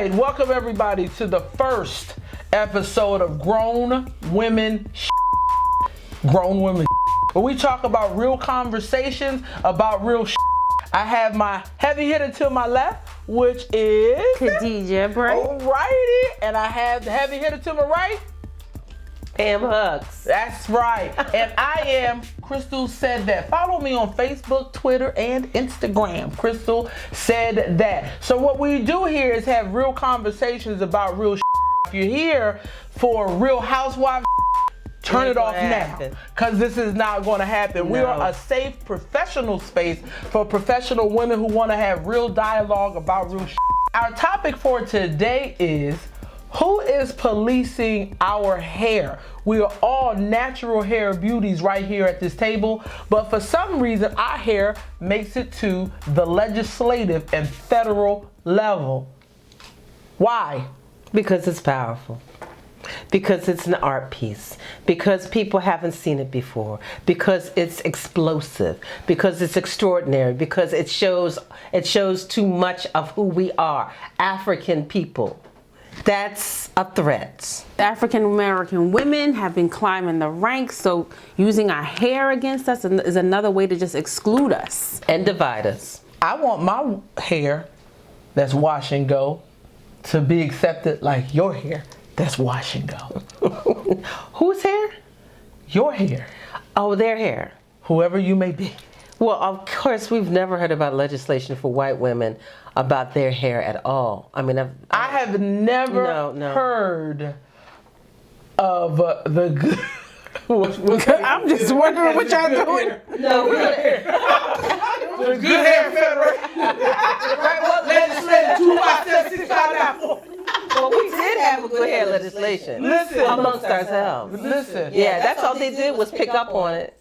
right, welcome everybody to the first episode of Grown Women Grown Women where we talk about real conversations about real I have my heavy hitter to my left, which is Khadijah Bray. Alrighty, and I have the heavy hitter to my right, Pam Hucks. That's right. And I am Crystal Said That. Follow me on Facebook, Twitter, and Instagram. Crystal Said That. So what we do here is have real conversations about real If you're here for Real Housewives, turn it off now, because this is not going to happen. No. We are a safe, professional space for professional women who want to have real dialogue about real Our topic for today is, who is policing our hair? We are all natural hair beauties right here at this table, but for some reason our hair makes it to the legislative and federal level. Why? Because it's powerful. Because it's an art piece. Because people haven't seen it before. Because it's explosive. Because it's extraordinary. Because it shows too much of who we are, African people. That's a threat. African American women have been climbing the ranks, so using our hair against us is another way to just exclude us. And divide us. I want my hair that's wash and go to be accepted like your hair that's wash and go. Whose hair? Your hair. Oh, their hair. Whoever you may be. Well, of course, we've never heard about legislation for white women about their hair at all. I mean, I have never heard of the good. I'm just wondering what y'all doing. No, the good hair federation. Right? What legislated 25654? Well, we did have a good hair legislation. Listen, amongst ourselves. Listen. Yeah, that's all they did was pick up on it.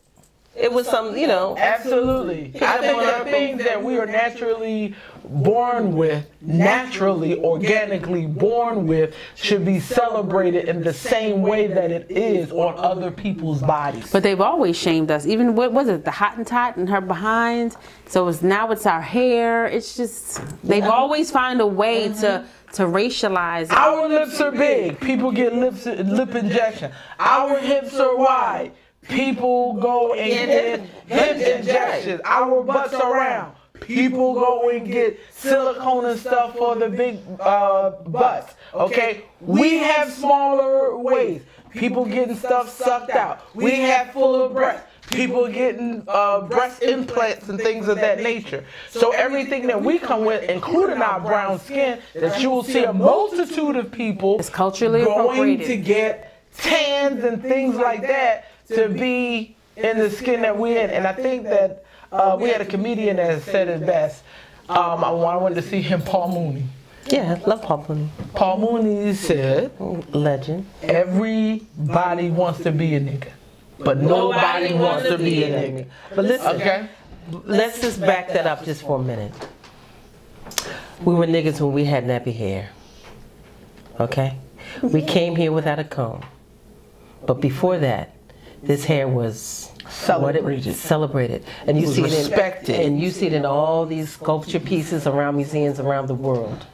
It was some, Absolutely. I think there are things that we are naturally born with, naturally, organically born with, should be celebrated in the same way that it is on other people's bodies. But they've always shamed us. Even, what was it, the Hottentot and her behind? So now it's our hair. It's just, they've always found a way to racialize. Our lips are big. People get lip injection. Our hips are wide. People go and get hip injections. Our butts are round. People go and get silicone and stuff for the big butts. Okay? We have smaller waist. People getting stuff sucked out. We have fuller breasts. People getting breast implants and things of that nature. So everything that we come with, including our brown skin, that you will see a multitude of people it's culturally going to get tans and things like that to be in the skin that we're in. And I think that we had a comedian that said it best. I wanted to see him, Paul Mooney. Yeah, I love Paul Mooney. Paul Mooney said, legend. Everybody wants to be a nigga, but nobody wants to be a nigga. But listen, okay, let's just back that up just for a minute. We were niggas when we had nappy hair. Okay? We came here without a comb. But before that, this hair was celebrated, and you see respected. And you see it in all these sculpture pieces around museums around the world.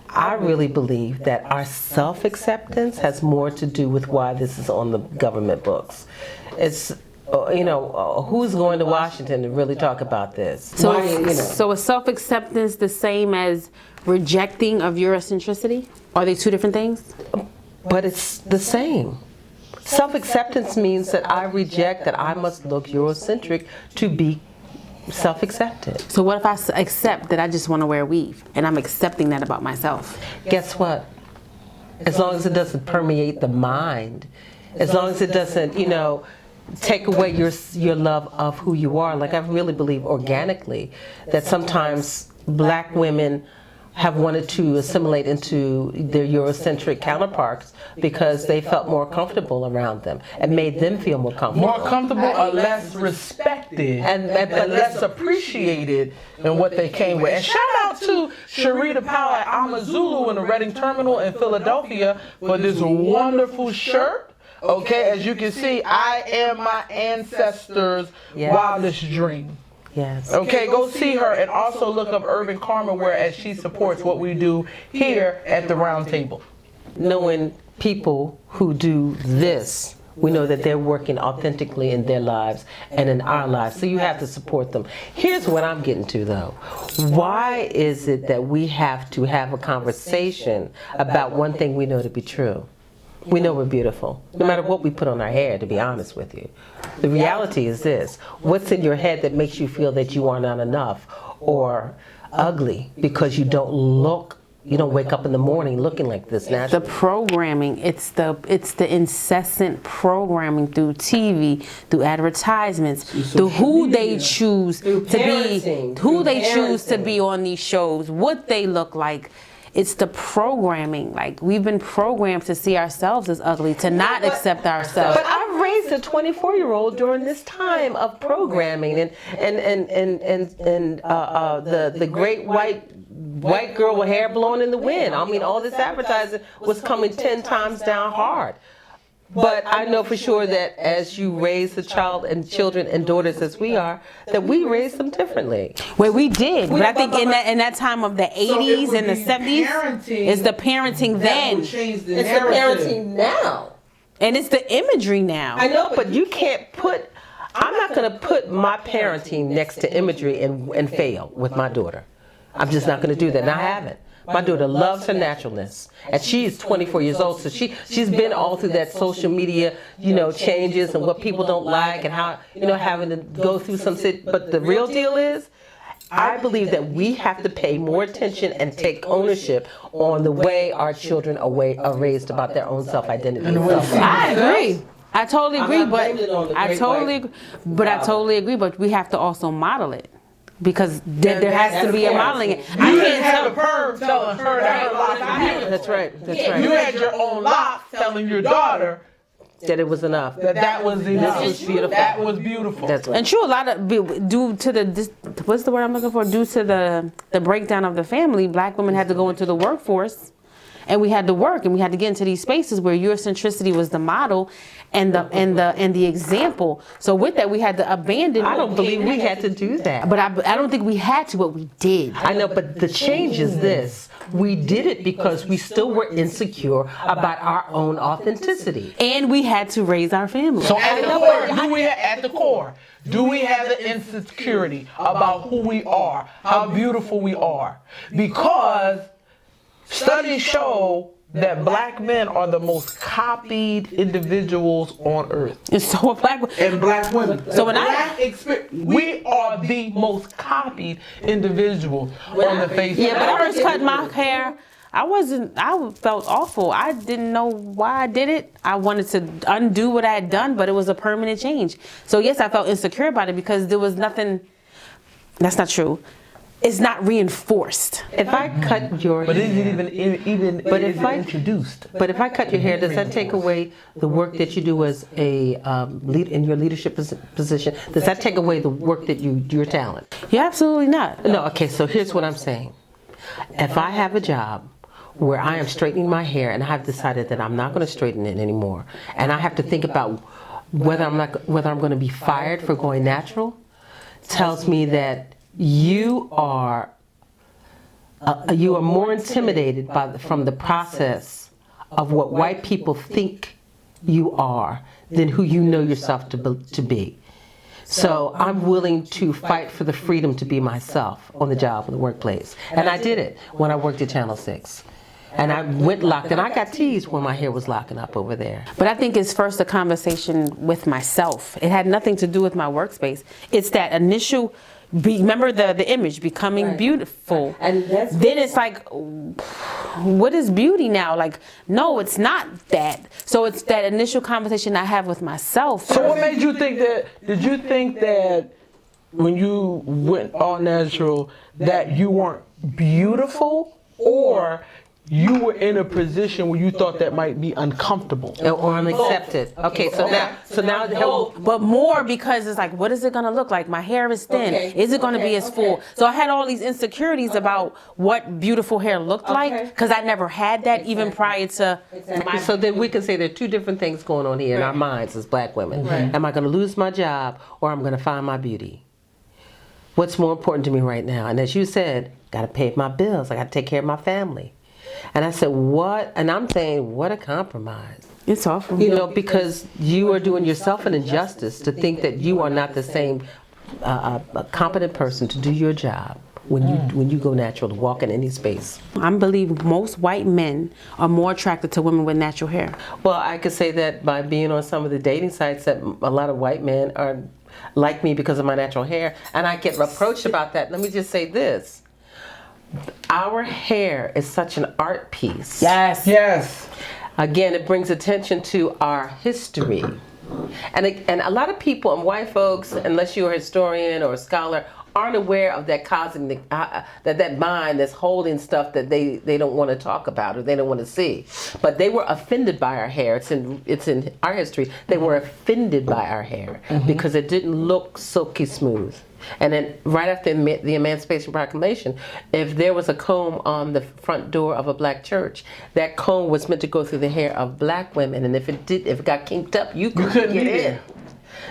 I really believe that our self-acceptance has more to do with why this is on the government books. It's who's going to Washington to really talk about this? So is self-acceptance the same as rejecting of Eurocentricity? Are they two different things? But it's the same. Self-acceptance means that I reject that I must look Eurocentric to be self-accepted. So what if I accept that I just want to wear a weave and I'm accepting that about myself? Guess what? As long as it doesn't permeate the mind, as long as it doesn't, take away your love of who you are. Like I really believe organically that sometimes black women have wanted to assimilate into their Eurocentric counterparts because they felt more comfortable around them and made them feel more comfortable. More comfortable or less respected and less appreciated in what they came with. And shout out to Sharita Powell at Amazulu in the Reading Terminal in Philadelphia for this wonderful shirt. Okay, as you can see, I am my ancestors' wildest dream. Yes. Okay, go see her and also look up Urban Karma, whereas she supports what we do here at the Round Table. Knowing people who do this, we know that they're working authentically in their lives and in our lives. So you have to support them. Here's what I'm getting to though. Why is it that we have to have a conversation about one thing we know to be true? We know we're beautiful, no matter what we put on our hair, to be honest with you. The reality is this: what's in your head that makes you feel that you are not enough or ugly because you don't wake up in the morning looking like this naturally? The programming, it's the incessant programming through TV, through advertisements, through who they choose to be on these shows, what they look like. It's the programming. Like, we've been programmed to see ourselves as ugly, to not accept ourselves. But I've raised a 24-year-old during this time of programming and the great white girl with hair blowing in the wind. I mean, all this advertising was coming 10 times down hard. But I know for sure that as you raise a child and children and daughters as we are, that we raise them differently. Well, we did, but I think in that time of the 80s and the 70s, it's the parenting then. It's the parenting now. And it's the imagery now. I know, but you can't I'm not going to put my parenting next to imagery and fail with my daughter. I'm just not going to do that, and I haven't. My daughter loves her naturalness, and she's 24 years old, so she's been all through that social media, changes and what people don't like and how, having to go through some shit. But the real deal is, I believe that we have to pay more attention and take ownership on the way our children are raised about their own self-identity. I agree. I totally agree, I totally agree, but we have to also model it. Because there has to be a modeling. I can't have a perm telling her that her locks are beautiful. That's right. You had your own locks telling your daughter that it was enough. That was enough. This was beautiful. That was beautiful. That's right. And true, a lot of due to what's the word I'm looking for? Due to the breakdown of the family, black women had to go into the workforce. And we had to work, and we had to get into these spaces where Eurocentricity was the model and the example. So with that, we had to abandon. I don't believe we had to do that. But I don't think we had to, but we did. I know, but the change is this: we did it because we still were insecure about our own authenticity, and we had to raise our family. So at the core, do we have the insecurity about who we are, how beautiful we are? Because studies show that black men are the most copied individuals on earth. And so black women. So we are the most copied individuals on the face. Yeah, but I first cut my hair. I felt awful. I didn't know why I did it. I wanted to undo what I had done, but it was a permanent change. So yes, I felt insecure about it because there was nothing. That's not true. It's not reinforced. If I cut your hair, is it even introduced? But if I cut your hair, does that take away the work that you do as a in your leadership position? Does that take away the work that your talent? Yeah, absolutely not. No. Okay. So here's what I'm saying. If I have a job where I am straightening my hair and I've decided that I'm not going to straighten it anymore, and I have to think about whether I'm going to be fired for going natural, tells me that you are more intimidated from the process of what white people think you are than who you know yourself to be. So I'm willing to fight for the freedom to be myself on the job, in the workplace. And I did it when I worked at Channel 6. And I went locked, and I got teased when my hair was locking up over there. But I think it's first a conversation with myself. It had nothing to do with my workspace. It's that initial, remember the image, becoming beautiful. And then it's like, what is beauty now? Like, no, it's not that. So it's that initial conversation I have with myself. So what made you think that, did you think that when you went all natural that you weren't beautiful, or you were in a position where you thought that might be uncomfortable or unaccepted? Okay, so now, but more because it's like, what is it gonna look like? My hair is thin. Is it gonna be as full? So I had all these insecurities about what beautiful hair looked like, because I never had that even prior to. So then we can say there are two different things going on here in our minds as black women. Am I gonna lose my job, or I'm gonna find my beauty? what's more important to me right now? And as you said, got to pay my bills. I got to take care of my family. And I said, what? And I'm saying, what a compromise. It's awful. Because you are doing yourself an injustice to think that you are not the same a competent person to do your job when you go natural, to walk in any space. I believe most white men are more attracted to women with natural hair. Well, I could say that by being on some of the dating sites that a lot of white men are like me because of my natural hair, and I get approached about that. Let me just say this. Our hair is such an art piece. Yes. Yes. Again, it brings attention to our history. And a lot of people, and white folks, unless you're a historian or a scholar, aren't aware of that cosmic, that mind that's holding stuff that they don't want to talk about or they don't want to see. But they were offended by our hair. It's in our history. They were offended by our hair because it didn't look silky smooth. And then right after the Emancipation Proclamation, if there was a comb on the front door of a black church, that comb was meant to go through the hair of black women, and if it got kinked up, you couldn't get in.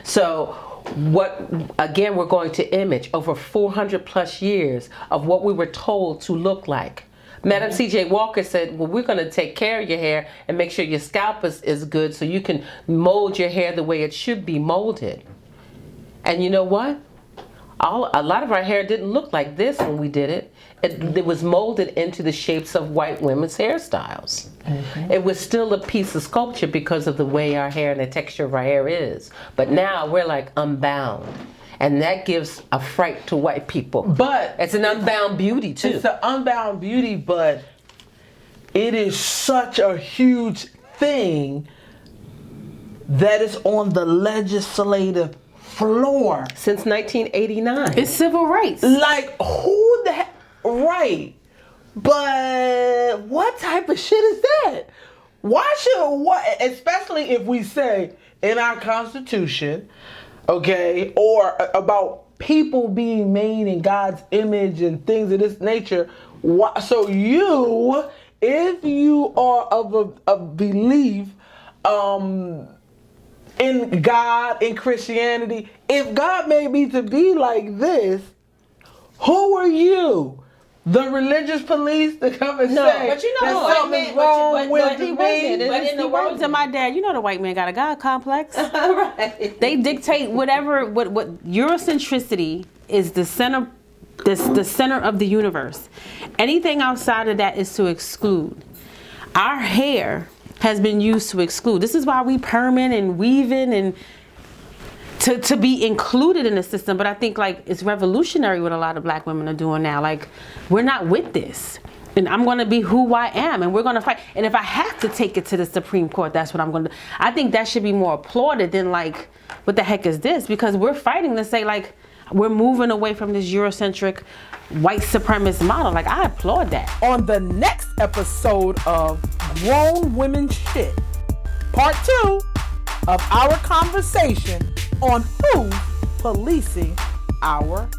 So we're going to image over 400 plus years of what we were told to look like. Madam C.J. Walker said, well, we're going to take care of your hair and make sure your scalp is good so you can mold your hair the way it should be molded. And you know what? A lot of our hair didn't look like this when we did it. It was molded into the shapes of white women's hairstyles. It was still a piece of sculpture because of the way our hair and the texture of our hair is. But now we're like unbound. And that gives a fright to white people. But it's an unbound beauty too. It's an unbound beauty, but it is such a huge thing that is on the legislative floor since 1989. It's civil rights. Like, who the heck? Right. But what type of shit is that? Why should, especially if we say in our Constitution, okay, or about people being made in God's image and things of this nature. So if you are of a belief, in God, in Christianity, if God made me to be like this, who are you? The religious police to come and say but you know that something's wrong with me? But in the words of my dad, you know the white man got a God complex. Right. They dictate what Eurocentricity is the center of the universe. Anything outside of that is to exclude. Our hair has been used to exclude. This is why we perming and weaving and to be included in the system. But I think like it's revolutionary what a lot of black women are doing now. Like, we're not with this. And I'm going to be who I am, and we're going to fight. And if I have to take it to the Supreme Court, that's what I'm going to do. I think that should be more applauded than like, what the heck is this? Because we're fighting to say like, we're moving away from this Eurocentric white supremacist model. Like, I applaud that. On the next episode of Grown Women Shit, part 2 of our conversation on who's policing our